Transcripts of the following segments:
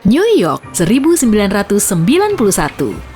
New York, 1991.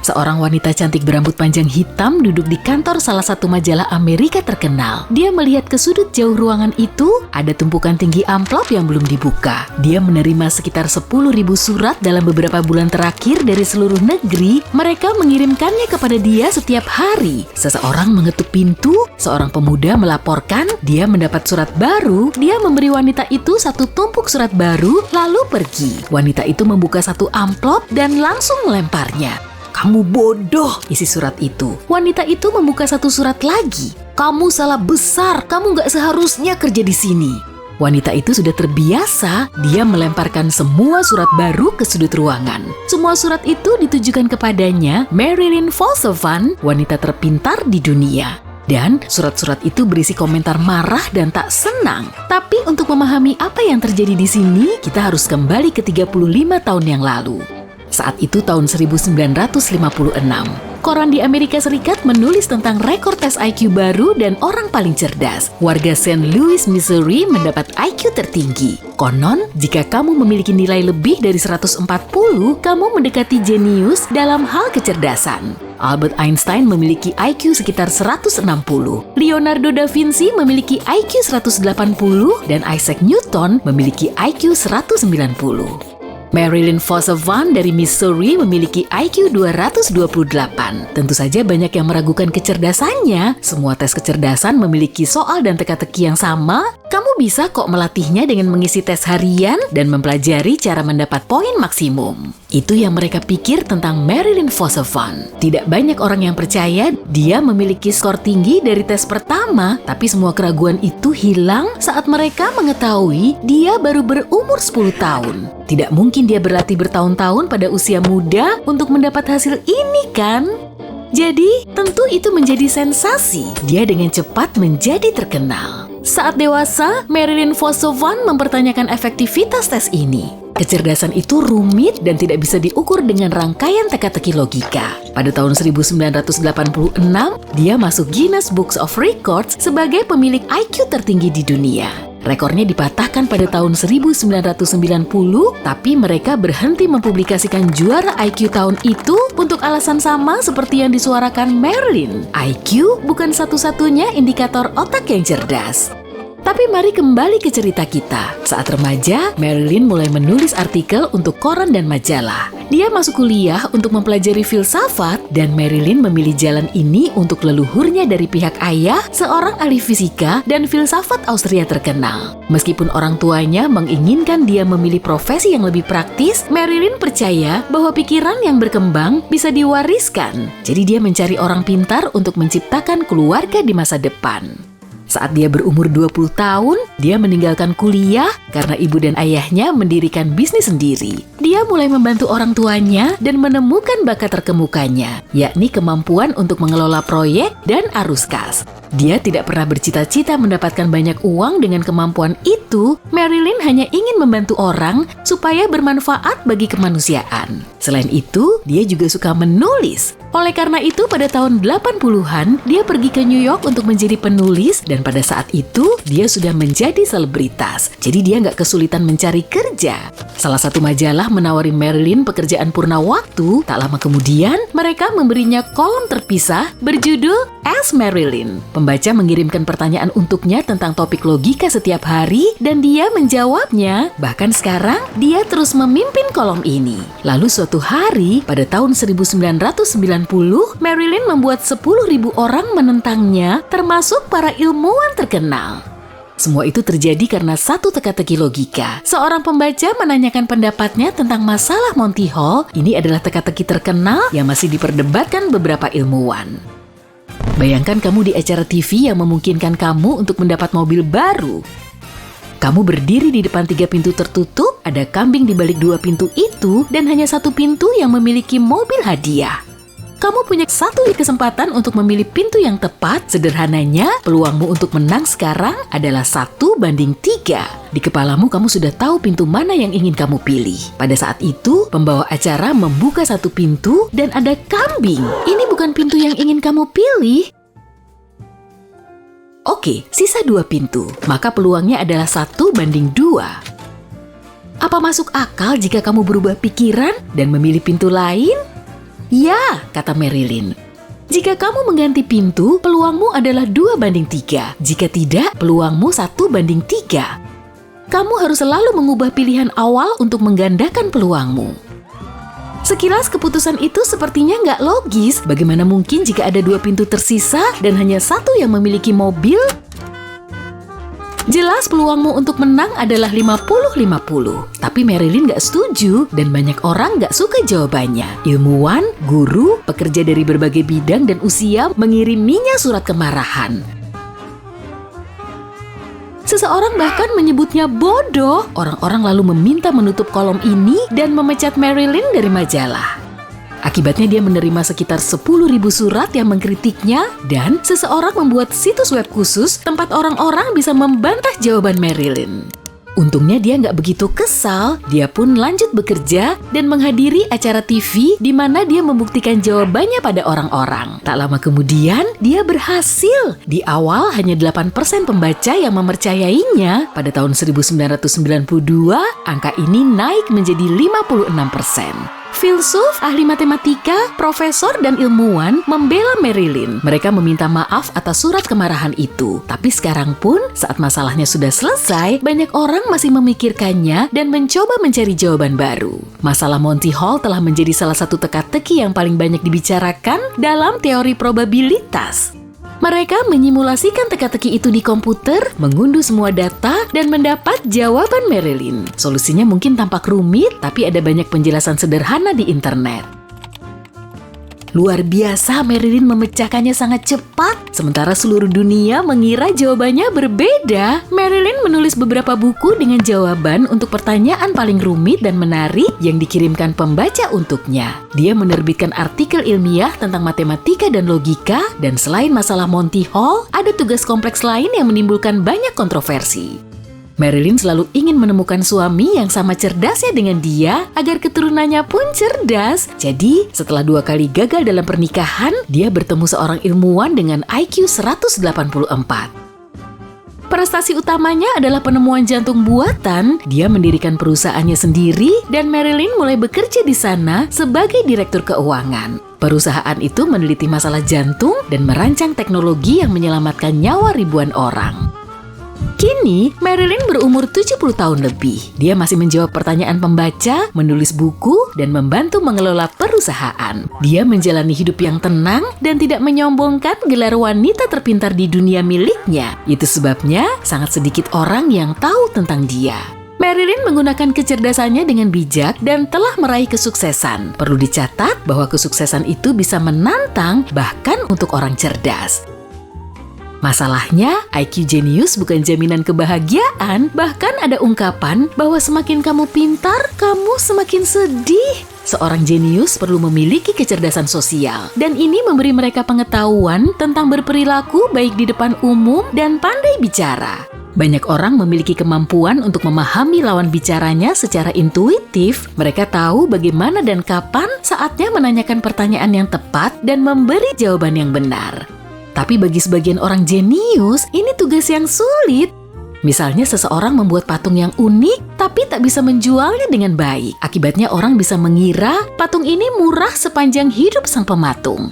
Seorang wanita cantik berambut panjang hitam duduk di kantor salah satu majalah Amerika terkenal. Dia melihat ke sudut jauh ruangan itu, ada tumpukan tinggi amplop yang belum dibuka. Dia menerima sekitar 10.000 surat dalam beberapa bulan terakhir dari seluruh negeri. Mereka mengirimkannya kepada dia setiap hari. Seseorang mengetuk pintu, seorang pemuda melaporkan dia mendapat surat baru. Dia memberi wanita itu satu tumpuk surat baru, lalu pergi. Wanita itu membuka satu amplop dan langsung melemparnya. "Kamu bodoh," isi surat itu. Wanita itu membuka satu surat lagi. "Kamu salah besar, kamu gak seharusnya kerja di sini." Wanita itu sudah terbiasa, dia melemparkan semua surat baru ke sudut ruangan. Semua surat itu ditujukan kepadanya, Marilyn Fossovant, wanita terpintar di dunia. Dan surat-surat itu berisi komentar marah dan tak senang. Tapi untuk memahami apa yang terjadi di sini, kita harus kembali ke 35 tahun yang lalu. Saat itu tahun 1956. Koran di Amerika Serikat menulis tentang rekor tes IQ baru dan orang paling cerdas. Warga St. Louis, Missouri mendapat IQ tertinggi. Konon, jika kamu memiliki nilai lebih dari 140, kamu mendekati jenius dalam hal kecerdasan. Albert Einstein memiliki IQ sekitar 160. Leonardo da Vinci memiliki IQ 180 dan Isaac Newton memiliki IQ 190. Marilyn Fossovant dari Missouri memiliki IQ 228. Tentu saja banyak yang meragukan kecerdasannya. Semua tes kecerdasan memiliki soal dan teka-teki yang sama. Kamu bisa kok melatihnya dengan mengisi tes harian dan mempelajari cara mendapat poin maksimum. Itu yang mereka pikir tentang Marilyn Fossovant. Tidak banyak orang yang percaya dia memiliki skor tinggi dari tes pertama, tapi semua keraguan itu hilang saat mereka mengetahui dia baru berumur 10 tahun. Tidak mungkin dia berlatih bertahun-tahun pada usia muda untuk mendapat hasil ini, kan? Jadi, tentu itu menjadi sensasi. Dia dengan cepat menjadi terkenal. Saat dewasa, Marilyn Fossovant mempertanyakan efektivitas tes ini. Kecerdasan itu rumit dan tidak bisa diukur dengan rangkaian teka-teki logika. Pada tahun 1986, dia masuk Guinness Books of Records sebagai pemilik IQ tertinggi di dunia. Rekornya dipatahkan pada tahun 1990, tapi mereka berhenti mempublikasikan juara IQ tahun itu untuk alasan sama seperti yang disuarakan Marilyn. IQ bukan satu-satunya indikator otak yang cerdas. Tapi mari kembali ke cerita kita. Saat remaja, Marilyn mulai menulis artikel untuk koran dan majalah. Dia masuk kuliah untuk mempelajari filsafat dan Marilyn memilih jalan ini untuk leluhurnya dari pihak ayah, seorang ahli fisika dan filsafat Austria terkenal. Meskipun orang tuanya menginginkan dia memilih profesi yang lebih praktis, Marilyn percaya bahwa pikiran yang berkembang bisa diwariskan. Jadi dia mencari orang pintar untuk menciptakan keluarga di masa depan. Saat dia berumur 20 tahun, dia meninggalkan kuliah karena ibu dan ayahnya mendirikan bisnis sendiri. Dia mulai membantu orang tuanya dan menemukan bakat terkemukanya, yakni kemampuan untuk mengelola proyek dan arus kas. Dia tidak pernah bercita-cita mendapatkan banyak uang dengan kemampuan itu. Marilyn hanya ingin membantu orang supaya bermanfaat bagi kemanusiaan. Selain itu, dia juga suka menulis. Oleh karena itu, pada tahun 80-an, dia pergi ke New York untuk menjadi penulis dan pada saat itu, dia sudah menjadi selebritas. Jadi dia nggak kesulitan mencari kerja. Salah satu majalah menawari Marilyn pekerjaan purna waktu. Tak lama kemudian, mereka memberinya kolom terpisah berjudul Ask Marilyn. Pembaca mengirimkan pertanyaan untuknya tentang topik logika setiap hari dan dia menjawabnya. Bahkan sekarang, dia terus memimpin kolom ini. Lalu suatu hari, pada tahun 1990, Marilyn membuat 10.000 orang menentangnya, termasuk para ilmuwan terkenal. Semua itu terjadi karena satu teka-teki logika. Seorang pembaca menanyakan pendapatnya tentang masalah Monty Hall. Ini adalah teka-teki terkenal yang masih diperdebatkan beberapa ilmuwan. Bayangkan kamu di acara TV yang memungkinkan kamu untuk mendapat mobil baru. Kamu berdiri di depan 3 pintu tertutup, ada kambing di balik 2 pintu itu, dan hanya 1 pintu yang memiliki mobil hadiah. Kamu punya 1 kesempatan untuk memilih pintu yang tepat. Sederhananya, peluangmu untuk menang sekarang adalah 1:3. Di kepalamu kamu sudah tahu pintu mana yang ingin kamu pilih. Pada saat itu, pembawa acara membuka 1 pintu dan ada kambing. Ini bukan pintu yang ingin kamu pilih. Oke, sisa 2 pintu. Maka peluangnya adalah 1:2. Apa masuk akal jika kamu berubah pikiran dan memilih pintu lain? Ya, kata Marilyn. Jika kamu mengganti pintu, peluangmu adalah 2:3. Jika tidak, peluangmu 1:3. Kamu harus selalu mengubah pilihan awal untuk menggandakan peluangmu. Sekilas keputusan itu sepertinya nggak logis. Bagaimana mungkin jika ada 2 pintu tersisa dan hanya 1 yang memiliki mobil? Jelas peluangmu untuk menang adalah 50-50. Tapi Marilyn nggak setuju dan banyak orang nggak suka jawabannya. Ilmuwan, guru, pekerja dari berbagai bidang dan usia mengiriminya surat kemarahan. Seseorang bahkan menyebutnya bodoh. Orang-orang lalu meminta menutup kolom ini dan memecat Marilyn dari majalah. Akibatnya dia menerima sekitar 10.000 surat yang mengkritiknya dan seseorang membuat situs web khusus tempat orang-orang bisa membantah jawaban Marilyn. Untungnya dia nggak begitu kesal, dia pun lanjut bekerja dan menghadiri acara TV di mana dia membuktikan jawabannya pada orang-orang. Tak lama kemudian, dia berhasil. Di awal hanya 8% pembaca yang mempercayainya. Pada tahun 1992, angka ini naik menjadi 56%. Filsuf, ahli matematika, profesor, dan ilmuwan membela Marilyn. Mereka meminta maaf atas surat kemarahan itu. Tapi sekarang pun, saat masalahnya sudah selesai, banyak orang masih memikirkannya dan mencoba mencari jawaban baru. Masalah Monty Hall telah menjadi salah satu teka-teki yang paling banyak dibicarakan dalam teori probabilitas. Mereka menyimulasikan teka-teki itu di komputer, mengunduh semua data, dan mendapat jawaban Marilyn. Solusinya mungkin tampak rumit, tapi ada banyak penjelasan sederhana di internet. Luar biasa, Marilyn memecahkannya sangat cepat. Sementara seluruh dunia mengira jawabannya berbeda. Marilyn menulis beberapa buku dengan jawaban untuk pertanyaan paling rumit dan menarik yang dikirimkan pembaca untuknya. Dia menerbitkan artikel ilmiah tentang matematika dan logika, dan selain masalah Monty Hall, ada tugas kompleks lain yang menimbulkan banyak kontroversi. Marilyn selalu ingin menemukan suami yang sama cerdasnya dengan dia agar keturunannya pun cerdas. Jadi, setelah 2 kali gagal dalam pernikahan, dia bertemu seorang ilmuwan dengan IQ 184. Prestasi utamanya adalah penemuan jantung buatan. Dia mendirikan perusahaannya sendiri dan Marilyn mulai bekerja di sana sebagai direktur keuangan. Perusahaan itu meneliti masalah jantung dan merancang teknologi yang menyelamatkan nyawa ribuan orang. Kini, Marilyn berumur 70 tahun lebih. Dia masih menjawab pertanyaan pembaca, menulis buku, dan membantu mengelola perusahaan. Dia menjalani hidup yang tenang dan tidak menyombongkan gelar wanita terpintar di dunia miliknya. Itu sebabnya sangat sedikit orang yang tahu tentang dia. Marilyn menggunakan kecerdasannya dengan bijak dan telah meraih kesuksesan. Perlu dicatat bahwa kesuksesan itu bisa menantang bahkan untuk orang cerdas. Masalahnya, IQ jenius bukan jaminan kebahagiaan. Bahkan ada ungkapan bahwa semakin kamu pintar, kamu semakin sedih. Seorang jenius perlu memiliki kecerdasan sosial, dan ini memberi mereka pengetahuan tentang berperilaku baik di depan umum dan pandai bicara. Banyak orang memiliki kemampuan untuk memahami lawan bicaranya secara intuitif. Mereka tahu bagaimana dan kapan saatnya menanyakan pertanyaan yang tepat dan memberi jawaban yang benar. Tapi bagi sebagian orang jenius, ini tugas yang sulit. Misalnya seseorang membuat patung yang unik, tapi tak bisa menjualnya dengan baik. Akibatnya orang bisa mengira patung ini murah sepanjang hidup sang pematung.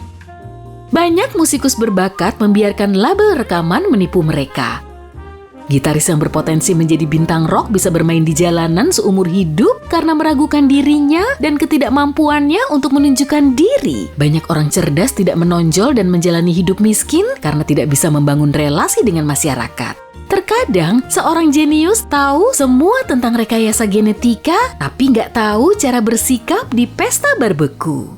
Banyak musikus berbakat membiarkan label rekaman menipu mereka. Gitaris yang berpotensi menjadi bintang rock bisa bermain di jalanan seumur hidup karena meragukan dirinya dan ketidakmampuannya untuk menunjukkan diri. Banyak orang cerdas tidak menonjol dan menjalani hidup miskin karena tidak bisa membangun relasi dengan masyarakat. Terkadang, seorang jenius tahu semua tentang rekayasa genetika, tapi nggak tahu cara bersikap di pesta barbeque.